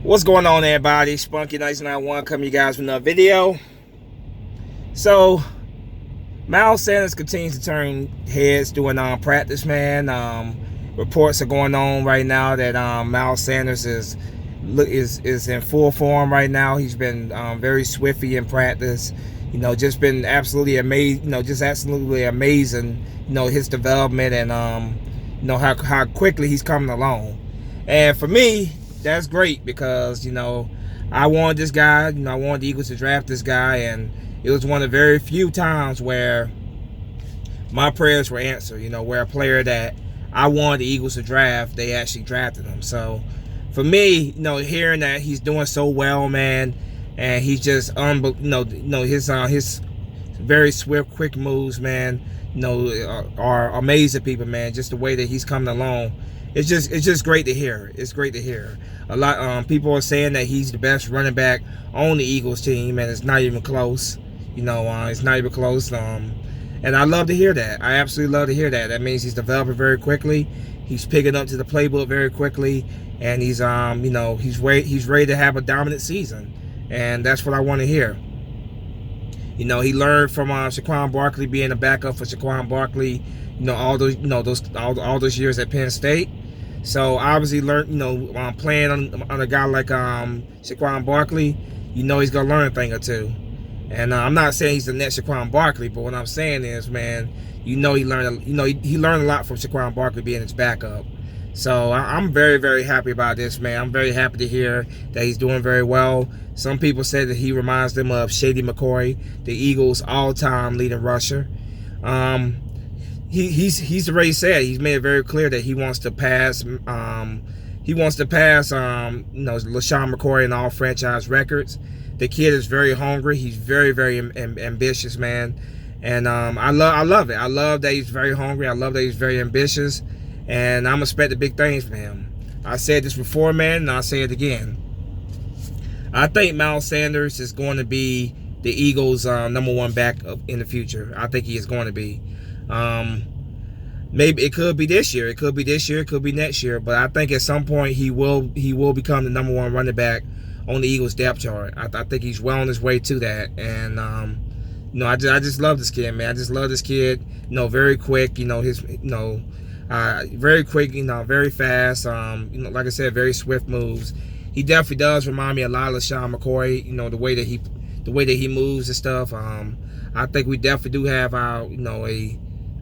What's going on, everybody? Spunky Nice 91 coming to you guys with another video. So Miles Sanders continues to turn heads doing practice, man. Reports are going on right now that Miles Sanders is in full form right now. He's been very swiftly in practice. Just been absolutely amazing. Just absolutely amazing. His development and how quickly he's coming along. And for me, that's great because I wanted this guy. I wanted the Eagles to draft this guy, and it was one of the very few times where my prayers were answered. Where a player that I wanted the Eagles to draft, they actually drafted him. So for me, hearing that he's doing so well, man, and he's just his very swift, quick moves, man, are amazing people, man. Just the way that he's coming along. It's just great to hear. It's great to hear. A lot people are saying that he's the best running back on the Eagles team, and it's not even close. It's not even close. And I love to hear that. I absolutely love to hear that. That means he's developing very quickly. He's picking up to the playbook very quickly, and he's he's ready to have a dominant season, and that's what I want to hear. He learned from Saquon Barkley, being a backup for Saquon Barkley. All those years at Penn State. So obviously learned, playing on a guy like Saquon Barkley, he's gonna learn a thing or two. And I'm not saying he's the next Saquon Barkley, but what I'm saying is, man, he learned, he learned a lot from Saquon Barkley being his backup. So I'm very, very happy about this, man. I'm very happy to hear that he's doing very well. Some people say that he reminds them of Shady McCoy, the Eagles' all-time leading rusher. He's already said, he's made it very clear that he wants to pass LaShawn McCoy and all franchise records. The kid is very hungry. He's very, very ambitious, man. And I love it. I love that he's very hungry. I love that he's very ambitious. And I'm expecting big things from him. I said this before, man, and I'll say it again. I think Miles Sanders is going to be the Eagles' #1 back in the future. I think he is going to be. Maybe it could be this year. It could be this year. It could be next year. But I think at some point he will become the #1 running back on the Eagles depth chart. I think he's well on his way to that. And I just love this kid, man. I just love this kid. Very quick. Very quick. Very fast. Like I said, very swift moves. He definitely does remind me a lot of LaShawn McCoy. The way that he moves and stuff. I think we definitely do have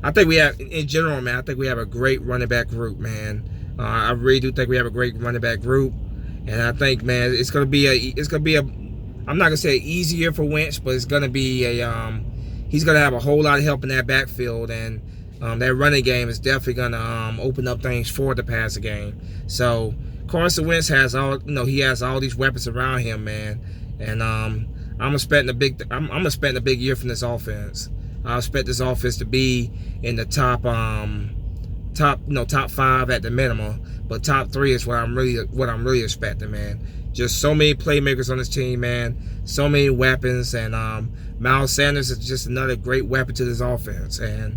I think we have, in general, man, I think we have a great running back group, man. I really do think we have a great running back group. And I think, man, it's gonna be a I'm not gonna say easy year for Wentz, but it's gonna be he's gonna have a whole lot of help in that backfield, and that running game is definitely gonna open up things for the passing game. So Carson Wentz has he has all these weapons around him, man. And I'm expecting a big year from this offense. I expect this offense to be in the top 5 at the minimum, but top 3 is what I'm really expecting, man. Just so many playmakers on this team, man. So many weapons, and Miles Sanders is just another great weapon to this offense. And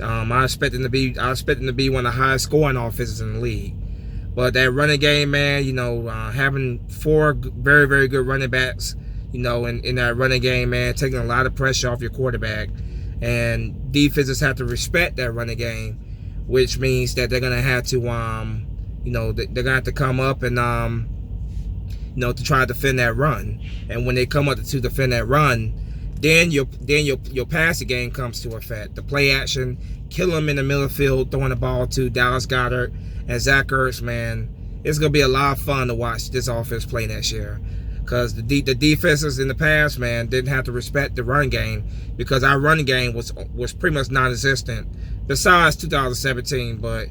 I expect him to be one of the highest scoring offenses in the league. But that running game, man, having 4 very, very good running backs, in that running game, man, taking a lot of pressure off your quarterback. And defenses have to respect that running game, which means that they're gonna have to, they're gonna have to come up and, to try to defend that run. And when they come up to defend that run, then your passing game comes to effect. The play action, kill them in the middle of the field, throwing the ball to Dallas Goedert and Zach Ertz, man. It's gonna be a lot of fun to watch this offense play next year. Because the defenses in the past, man, didn't have to respect the run game, because our running game was pretty much non-existent, besides 2017. But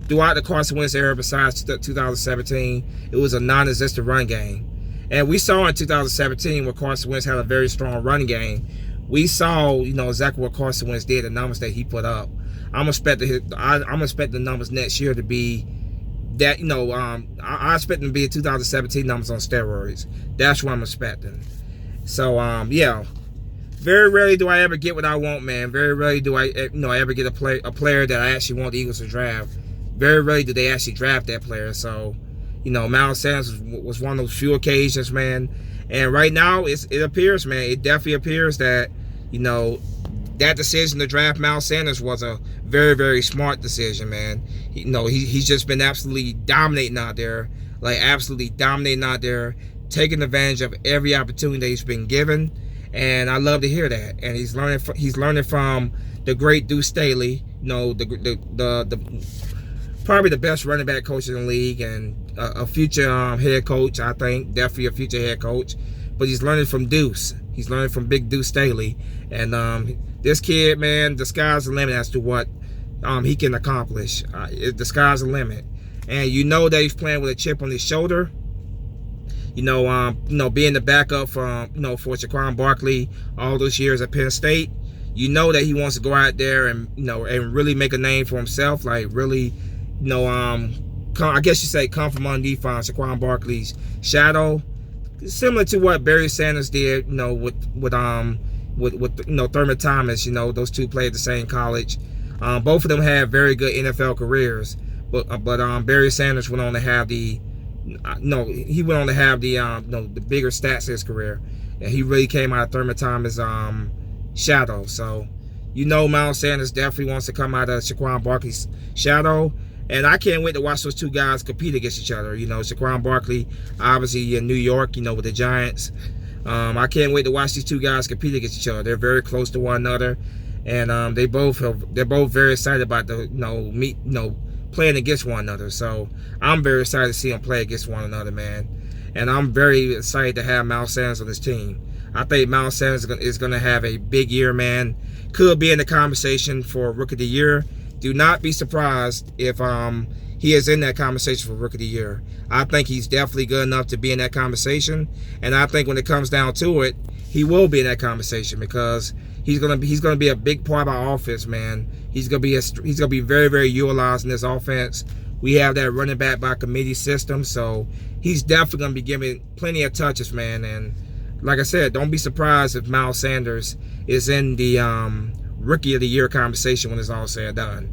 throughout the Carson Wentz era, besides 2017, it was a non-existent run game. And we saw in 2017 where Carson Wentz had a very strong running game. We saw, exactly what Carson Wentz did, the numbers that he put up. I'm expecting the numbers next year to be that, I expect them to be 2017 numbers on steroids. That's what I'm expecting. So, yeah. Very rarely do I ever get what I want, man. Very rarely do I, ever get a player that I actually want the Eagles to draft. Very rarely do they actually draft that player. So, You know, Miles Sanders was one of those few occasions, man. And right now, it appears, man, it definitely appears that, you know, that decision to draft Miles Sanders was a very, very smart decision, man. He's just been absolutely dominating out there, like absolutely dominating out there, taking advantage of every opportunity that he's been given, and I love to hear that. And he's learning from the great Deuce Staley, you know, the probably the best running back coach in the league, and a future head coach, I think, definitely a future head coach. But he's learning from Deuce. He's learning from Big Deuce Staley, and this kid, man, the sky's the limit as to what he can accomplish. The sky's the limit, and you know that he's playing with a chip on his shoulder. You know, being the backup for Saquon Barkley all those years at Penn State. You know that he wants to go out there and and really make a name for himself, like really, I guess you say come from underneath Saquon Barkley's shadow, similar to what Barry Sanders did, with Thurman Thomas. Those two played at the same college. Both of them had very good NFL careers, but Barry Sanders went on to have the bigger stats in his career, and he really came out of Thurman Thomas' shadow. So Miles Sanders definitely wants to come out of Saquon Barkley's shadow, and I can't wait to watch those two guys compete against each other. Saquon Barkley, obviously in New York, with the Giants. I can't wait to watch these two guys compete against each other. They're very close to one another, and they're both very excited about playing against one another. So I'm very excited to see them play against one another, man. And I'm very excited to have Miles Sanders on this team. I think Miles Sanders is going to have a big year, man. Could be in the conversation for Rookie of the Year. Do not be surprised if he is in that conversation for Rookie of the Year. I think he's definitely good enough to be in that conversation, and I think when it comes down to it, he will be in that conversation because he's gonna be a big part of our offense, man. He's gonna be very, very utilized in this offense. We have that running back by committee system, so he's definitely gonna be given plenty of touches, man. And like I said, don't be surprised if Miles Sanders is in the Rookie of the Year conversation when it's all said and done.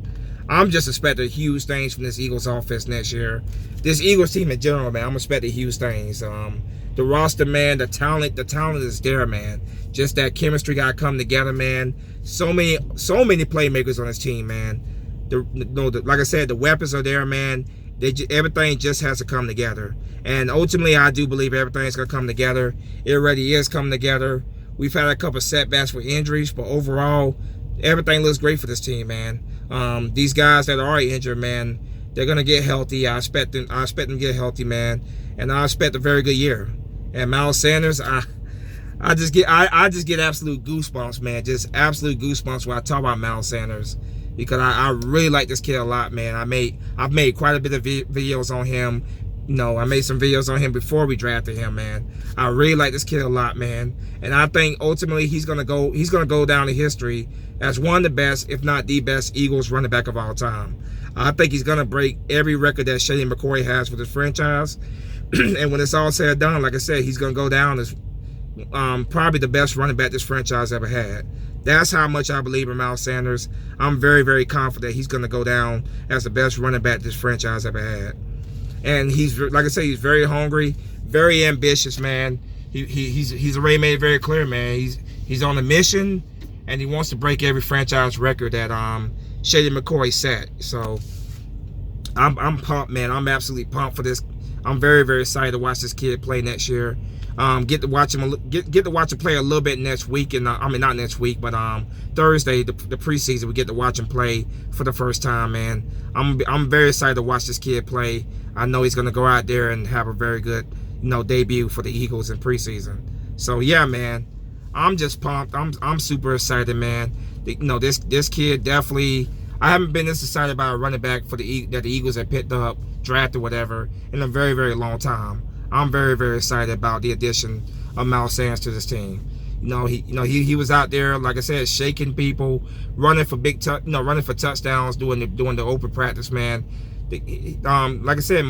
I'm just expecting huge things from this Eagles offense next year. This Eagles team in general, man, I'm expecting huge things. The roster, man, the talent is there, man. Just that chemistry got to come together, man. So many playmakers on this team, man. Like I said, the weapons are there, man. Everything just has to come together. And ultimately, I do believe everything's going to come together. It already is coming together. We've had a couple of setbacks with injuries, but overall, everything looks great for this team, man. These guys that are already injured, man, they're gonna get healthy. I expect them to get healthy, man, and I expect a very good year. And Miles Sanders, I just get absolute goosebumps, man. Just absolute goosebumps when I talk about Miles Sanders, because I really like this kid a lot, man. I've made quite a bit of videos on him. I made some videos on him before we drafted him, man. I really like this kid a lot, man. And I think ultimately he's gonna go down in history as one of the best, if not the best, Eagles running back of all time. I think he's gonna break every record that Shady McCoy has with his franchise. And when it's all said and done, like I said, he's gonna go down as probably the best running back this franchise ever had. That's how much I believe in Miles Sanders. I'm very, very confident he's gonna go down as the best running back this franchise ever had. And he's, like I say, he's very hungry, very ambitious, man. He's already made it very clear, man. He's on a mission, and he wants to break every franchise record that Shady McCoy set. So I'm pumped, man. I'm absolutely pumped for this. I'm very, very excited to watch this kid play next year. Get to watch him play a little bit next week, and not next week, but Thursday, the preseason, we get to watch him play for the first time, man. I'm very excited to watch this kid play. I know he's gonna go out there and have a very good, debut for the Eagles in preseason. So yeah, man, I'm just pumped. I'm super excited, man. This kid definitely. I haven't been this excited about a running back that the Eagles have picked up, drafted, whatever, in a very, very long time. I'm very, very excited about the addition of Miles Sanders to this team. He was out there, like I said, shaking people, running for touchdowns, doing the open practice, man. Like I said,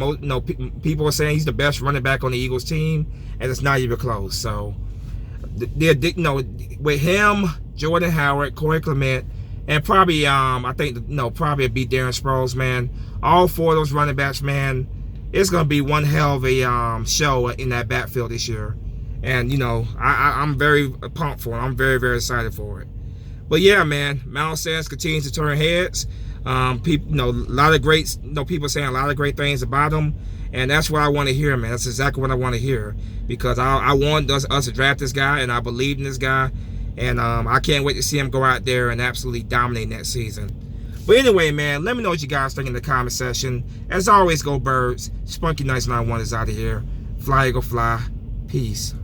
people are saying he's the best running back on the Eagles team, and it's not even close. So, with him, Jordan Howard, Corey Clement, and probably probably it'd be Darren Sproles, man. All four of those running backs, man. it's going to be one hell of a show in that backfield this year. And, you know, I'm very pumped for it. I'm very, very excited for it. But yeah, man, Miles Sanders continues to turn heads. People, you know, a lot of great, you know, people saying a lot of great things about him, and that's what I want to hear, man. That's exactly what I want to hear, because I want us to draft this guy, and I believe in this guy, and I can't wait to see him go out there and absolutely dominate next season. But anyway, man, let me know what you guys think in the comment section. As always, go Birds. Spunky Nice 91 is out of here. Fly, Eagle, fly. Peace.